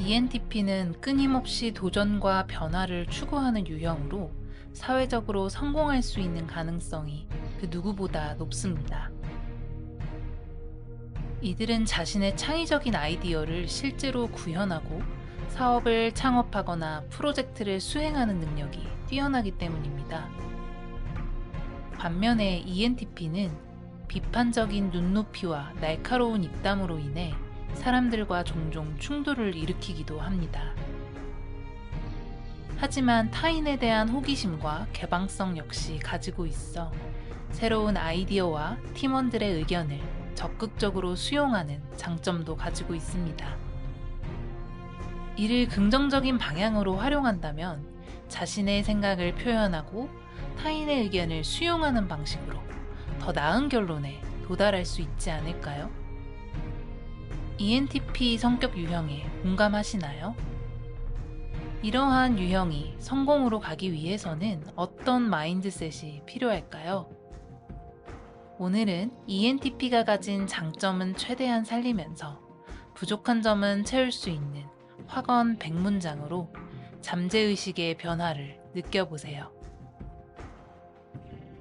ENTP는 끊임없이 도전과 변화를 추구하는 유형으로 사회적으로 성공할 수 있는 가능성이 그 누구보다 높습니다. 이들은 자신의 창의적인 아이디어를 실제로 구현하고 사업을 창업하거나 프로젝트를 수행하는 능력이 뛰어나기 때문입니다. 반면에 ENTP는 비판적인 눈높이와 날카로운 입담으로 인해 사람들과 종종 충돌을 일으키기도 합니다. 하지만 타인에 대한 호기심과 개방성 역시 가지고 있어 새로운 아이디어와 팀원들의 의견을 적극적으로 수용하는 장점도 가지고 있습니다. 이를 긍정적인 방향으로 활용한다면 자신의 생각을 표현하고 타인의 의견을 수용하는 방식으로 더 나은 결론에 도달할 수 있지 않을까요? ENTP 성격 유형에 공감하시나요? 이러한 유형이 성공으로 가기 위해서는 어떤 마인드셋이 필요할까요? 오늘은 ENTP가 가진 장점은 최대한 살리면서 부족한 점은 채울 수 있는 확언 100문장으로 잠재의식의 변화를 느껴보세요.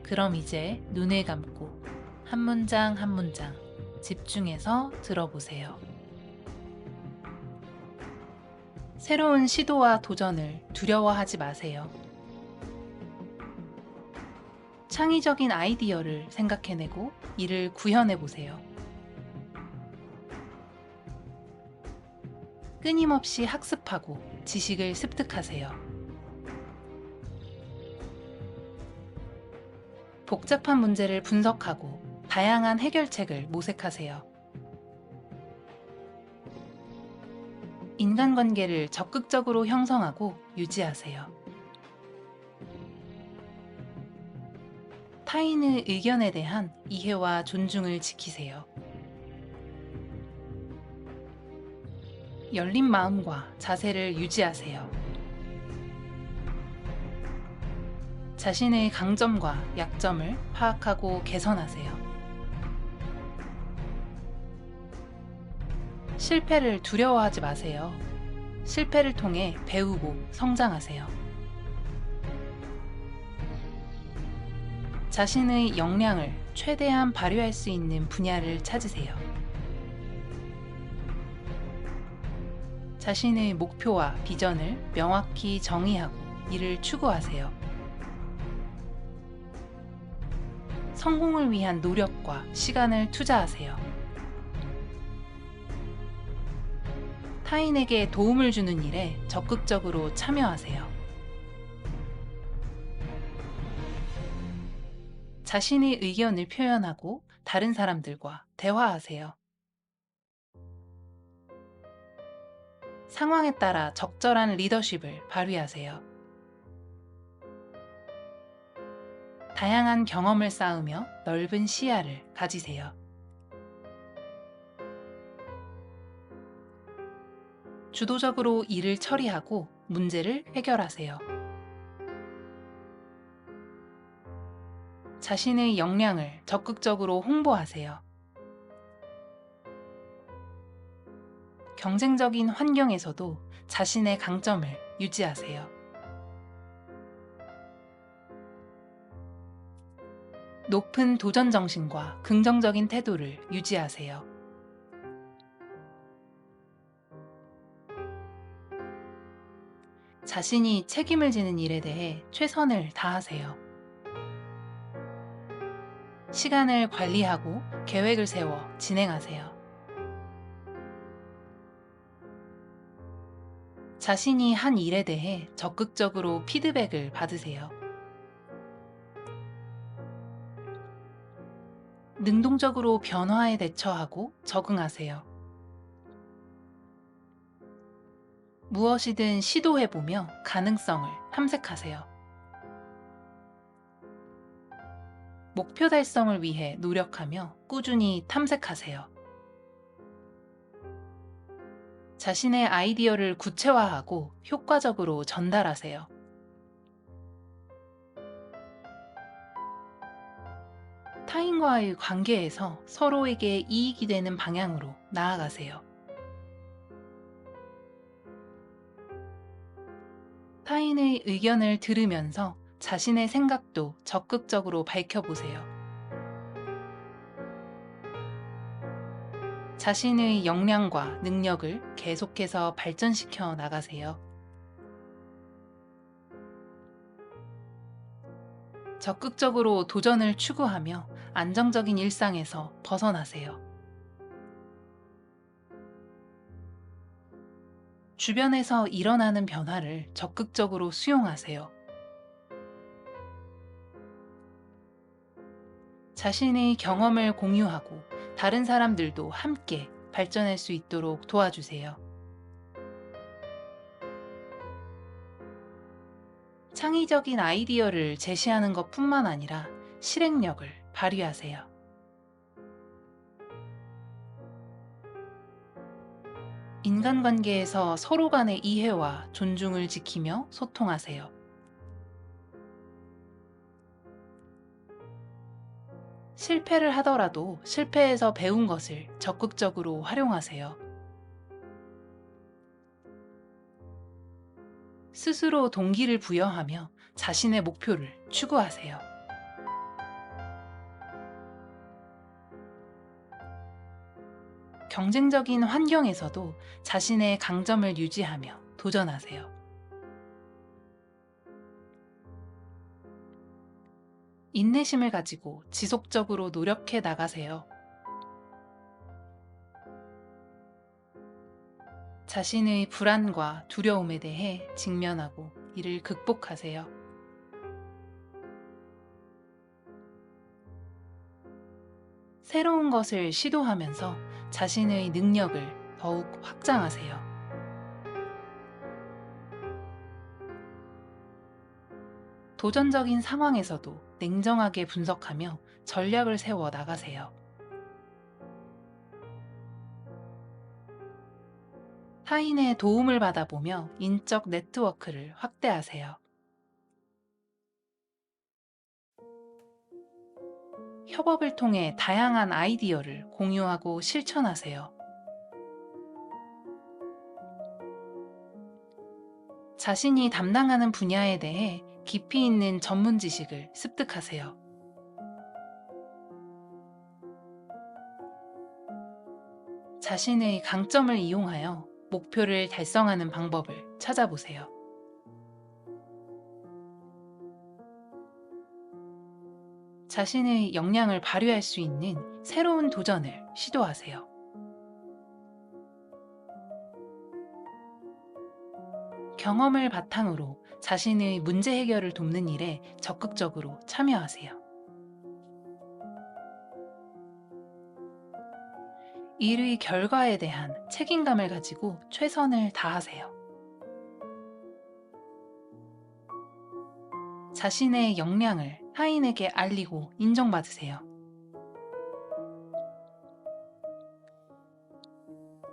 그럼 이제 눈을 감고 한 문장 한 문장 집중해서 들어보세요. 새로운 시도와 도전을 두려워하지 마세요. 창의적인 아이디어를 생각해내고 이를 구현해보세요. 끊임없이 학습하고 지식을 습득하세요. 복잡한 문제를 분석하고 다양한 해결책을 모색하세요. 인간관계를 적극적으로 형성하고 유지하세요. 타인의 의견에 대한 이해와 존중을 지키세요. 열린 마음과 자세를 유지하세요. 자신의 강점과 약점을 파악하고 개선하세요. 실패를 두려워하지 마세요. 실패를 통해 배우고 성장하세요. 자신의 역량을 최대한 발휘할 수 있는 분야를 찾으세요. 자신의 목표와 비전을 명확히 정의하고 이를 추구하세요. 성공을 위한 노력과 시간을 투자하세요. 타인에게 도움을 주는 일에 적극적으로 참여하세요. 자신의 의견을 표현하고 다른 사람들과 대화하세요. 상황에 따라 적절한 리더십을 발휘하세요. 다양한 경험을 쌓으며 넓은 시야를 가지세요. 주도적으로 일을 처리하고 문제를 해결하세요. 자신의 역량을 적극적으로 홍보하세요. 경쟁적인 환경에서도 자신의 강점을 유지하세요. 높은 도전 정신과 긍정적인 태도를 유지하세요. 자신이 책임을 지는 일에 대해 최선을 다하세요. 시간을 관리하고 계획을 세워 진행하세요. 자신이 한 일에 대해 적극적으로 피드백을 받으세요. 능동적으로 변화에 대처하고 적응하세요. 무엇이든 시도해보며 가능성을 탐색하세요. 목표 달성을 위해 노력하며 꾸준히 탐색하세요. 자신의 아이디어를 구체화하고 효과적으로 전달하세요. 타인과의 관계에서 서로에게 이익이 되는 방향으로 나아가세요. 타인의 의견을 들으면서 자신의 생각도 적극적으로 밝혀보세요. 자신의 역량과 능력을 계속해서 발전시켜 나가세요. 적극적으로 도전을 추구하며 안정적인 일상에서 벗어나세요. 주변에서 일어나는 변화를 적극적으로 수용하세요. 자신의 경험을 공유하고 다른 사람들도 함께 발전할 수 있도록 도와주세요. 창의적인 아이디어를 제시하는 것뿐만 아니라 실행력을 발휘하세요. 인간관계에서 서로 간의 이해와 존중을 지키며 소통하세요. 실패를 하더라도 실패에서 배운 것을 적극적으로 활용하세요. 스스로 동기를 부여하며 자신의 목표를 추구하세요. 경쟁적인 환경에서도 자신의 강점을 유지하며 도전하세요. 인내심을 가지고 지속적으로 노력해 나가세요. 자신의 불안과 두려움에 대해 직면하고 이를 극복하세요. 새로운 것을 시도하면서 자신의 능력을 더욱 확장하세요. 도전적인 상황에서도 냉정하게 분석하며 전략을 세워 나가세요. 타인의 도움을 받아보며 인적 네트워크를 확대하세요. 협업을 통해 다양한 아이디어를 공유하고 실천하세요. 자신이 담당하는 분야에 대해 깊이 있는 전문 지식을 습득하세요. 자신의 강점을 이용하여 목표를 달성하는 방법을 찾아보세요. 자신의 역량을 발휘할 수 있는 새로운 도전을 시도하세요. 경험을 바탕으로 자신의 문제 해결을 돕는 일에 적극적으로 참여하세요. 일의 결과에 대한 책임감을 가지고 최선을 다하세요. 자신의 역량을 타인에게 알리고 인정받으세요.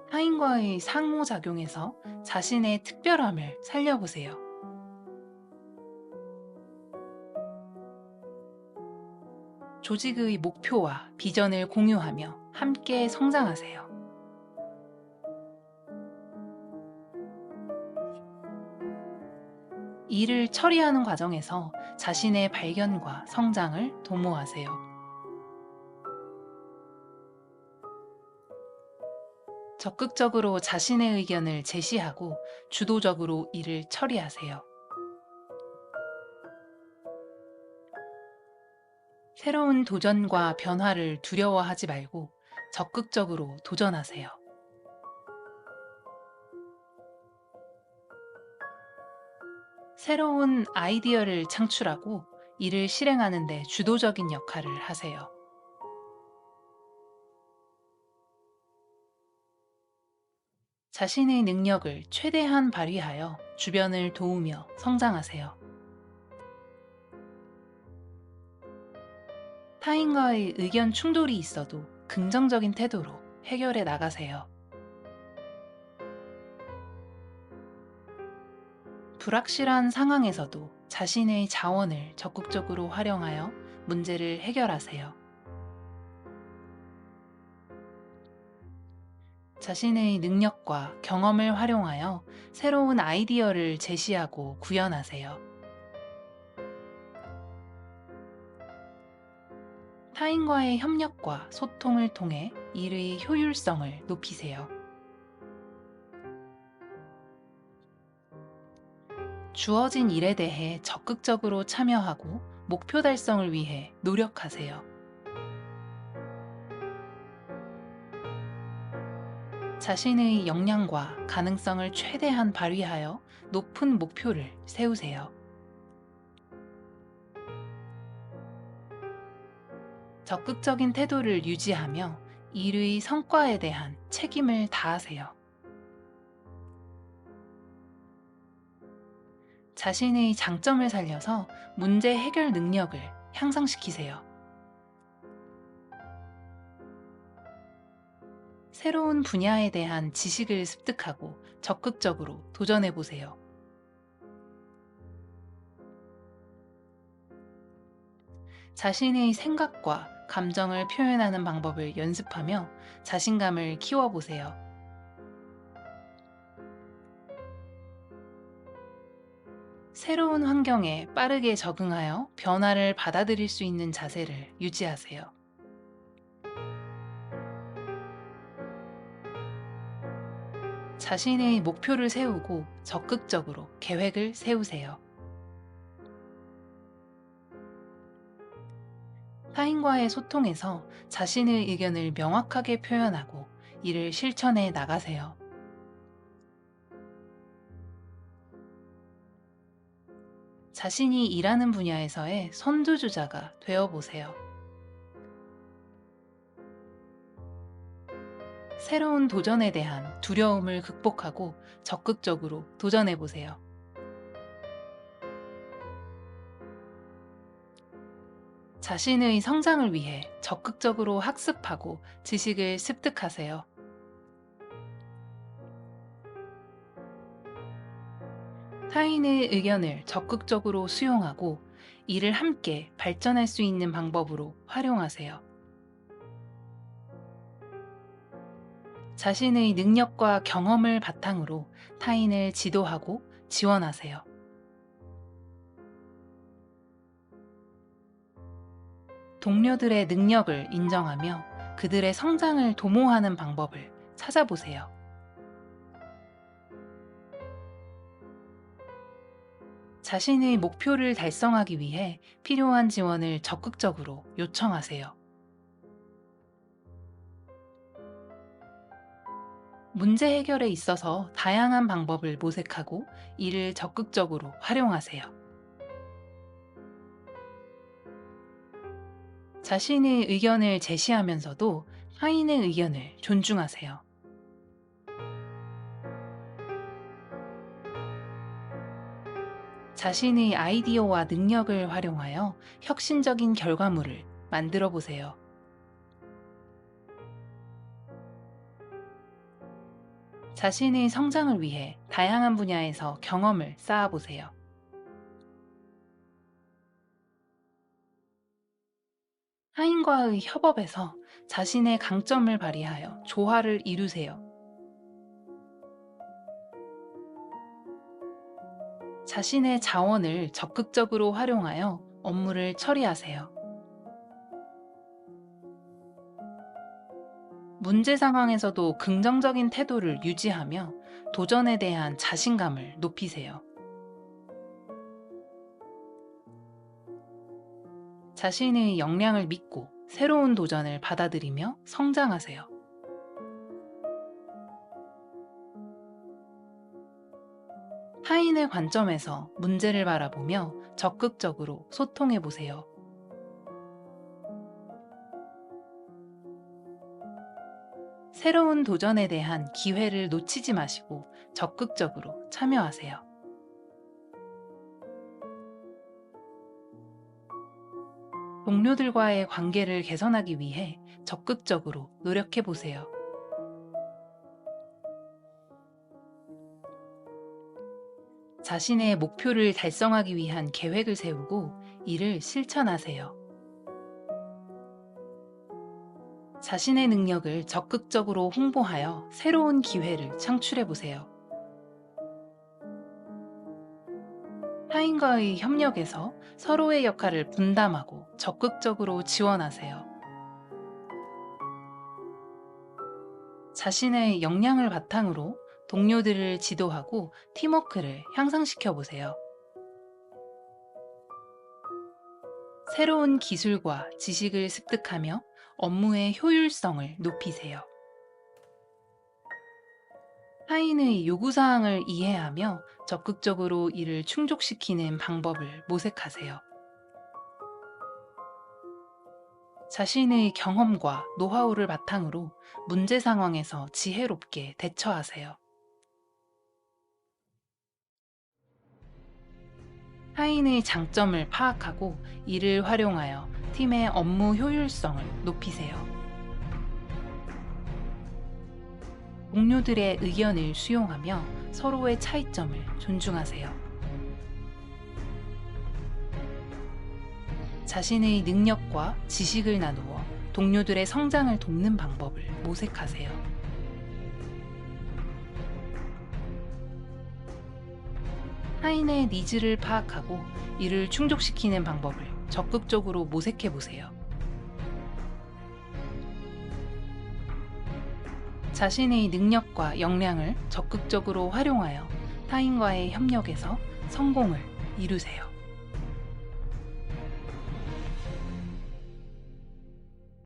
타인과의 상호작용에서 자신의 특별함을 살려보세요. 조직의 목표와 비전을 공유하며 함께 성장하세요. 일을 처리하는 과정에서 자신의 발견과 성장을 도모하세요. 적극적으로 자신의 의견을 제시하고 주도적으로 일을 처리하세요. 새로운 도전과 변화를 두려워하지 말고 적극적으로 도전하세요. 새로운 아이디어를 창출하고 이를 실행하는 데 주도적인 역할을 하세요. 자신의 능력을 최대한 발휘하여 주변을 도우며 성장하세요. 타인과의 의견 충돌이 있어도 긍정적인 태도로 해결해 나가세요. 불확실한 상황에서도 자신의 자원을 적극적으로 활용하여 문제를 해결하세요. 자신의 능력과 경험을 활용하여 새로운 아이디어를 제시하고 구현하세요. 타인과의 협력과 소통을 통해 일의 효율성을 높이세요. 주어진 일에 대해 적극적으로 참여하고 목표 달성을 위해 노력하세요. 자신의 역량과 가능성을 최대한 발휘하여 높은 목표를 세우세요. 적극적인 태도를 유지하며 일의 성과에 대한 책임을 다하세요. 자신의 장점을 살려서 문제 해결 능력을 향상시키세요. 새로운 분야에 대한 지식을 습득하고 적극적으로 도전해 보세요. 자신의 생각과 감정을 표현하는 방법을 연습하며 자신감을 키워보세요. 새로운 환경에 빠르게 적응하여 변화를 받아들일 수 있는 자세를 유지하세요. 자신의 목표를 세우고 적극적으로 계획을 세우세요. 타인과의 소통에서 자신의 의견을 명확하게 표현하고 이를 실천해 나가세요. 자신이 일하는 분야에서의 선두주자가 되어 보세요. 새로운 도전에 대한 두려움을 극복하고 적극적으로 도전해 보세요. 자신의 성장을 위해 적극적으로 학습하고 지식을 습득하세요. 타인의 의견을 적극적으로 수용하고 이를 함께 발전할 수 있는 방법으로 활용하세요. 자신의 능력과 경험을 바탕으로 타인을 지도하고 지원하세요. 동료들의 능력을 인정하며 그들의 성장을 도모하는 방법을 찾아보세요. 자신의 목표를 달성하기 위해 필요한 지원을 적극적으로 요청하세요. 문제 해결에 있어서 다양한 방법을 모색하고 이를 적극적으로 활용하세요. 자신의 의견을 제시하면서도 타인의 의견을 존중하세요. 자신의 아이디어와 능력을 활용하여 혁신적인 결과물을 만들어 보세요. 자신의 성장을 위해 다양한 분야에서 경험을 쌓아보세요. 타인과의 협업에서 자신의 강점을 발휘하여 조화를 이루세요. 자신의 자원을 적극적으로 활용하여 업무를 처리하세요. 문제 상황에서도 긍정적인 태도를 유지하며 도전에 대한 자신감을 높이세요. 자신의 역량을 믿고 새로운 도전을 받아들이며 성장하세요. 타인의 관점에서 문제를 바라보며 적극적으로 소통해 보세요. 새로운 도전에 대한 기회를 놓치지 마시고 적극적으로 참여하세요. 동료들과의 관계를 개선하기 위해 적극적으로 노력해 보세요. 자신의 목표를 달성하기 위한 계획을 세우고 이를 실천하세요. 자신의 능력을 적극적으로 홍보하여 새로운 기회를 창출해 보세요. 타인과의 협력에서 서로의 역할을 분담하고 적극적으로 지원하세요. 자신의 역량을 바탕으로 동료들을 지도하고 팀워크를 향상시켜 보세요. 새로운 기술과 지식을 습득하며 업무의 효율성을 높이세요. 타인의 요구사항을 이해하며 적극적으로 이를 충족시키는 방법을 모색하세요. 자신의 경험과 노하우를 바탕으로 문제 상황에서 지혜롭게 대처하세요. 타인의 장점을 파악하고 이를 활용하여 팀의 업무 효율성을 높이세요. 동료들의 의견을 수용하며 서로의 차이점을 존중하세요. 자신의 능력과 지식을 나누어 동료들의 성장을 돕는 방법을 모색하세요. 타인의 니즈를 파악하고 이를 충족시키는 방법을 적극적으로 모색해 보세요. 자신의 능력과 역량을 적극적으로 활용하여 타인과의 협력에서 성공을 이루세요.